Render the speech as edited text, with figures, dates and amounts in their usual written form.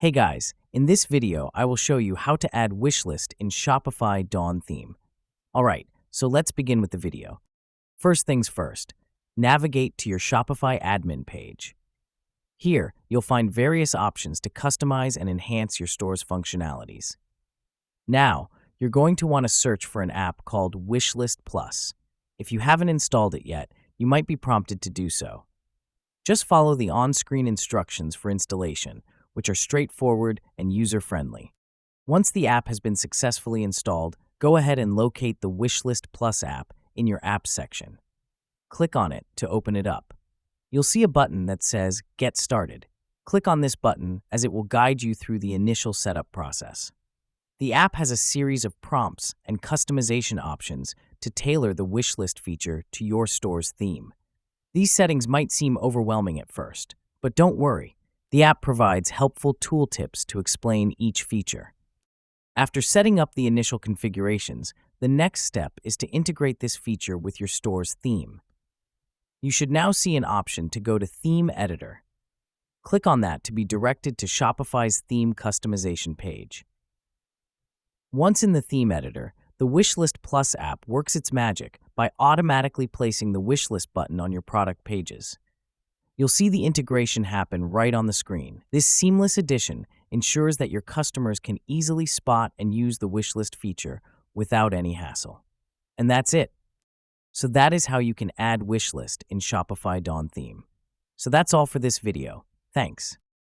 Hey guys, in this video, I will show you how to add Wishlist in Shopify Dawn Theme. Alright, so let's begin with the video. First things first, navigate to your Shopify admin page. Here, you'll find various options to customize and enhance your store's functionalities. Now, you're going to want to search for an app called Wishlist Plus. If you haven't installed it yet, you might be prompted to do so. Just follow the on-screen instructions for installation, which are straightforward and user-friendly. Once the app has been successfully installed, go ahead and locate the Wishlist Plus app in your Apps section. Click on it to open it up. You'll see a button that says Get Started. Click on this button as it will guide you through the initial setup process. The app has a series of prompts and customization options to tailor the wishlist feature to your store's theme. These settings might seem overwhelming at first, but don't worry. The app provides helpful tooltips to explain each feature. After setting up the initial configurations, the next step is to integrate this feature with your store's theme. You should now see an option to go to Theme Editor. Click on that to be directed to Shopify's theme customization page. Once in the Theme Editor, the Wishlist Plus app works its magic by automatically placing the wishlist button on your product pages. You'll see the integration happen right on the screen. This seamless addition ensures that your customers can easily spot and use the wishlist feature without any hassle. And that's it. So that is how you can add wishlist in Shopify Dawn Theme. So that's all for this video. Thanks.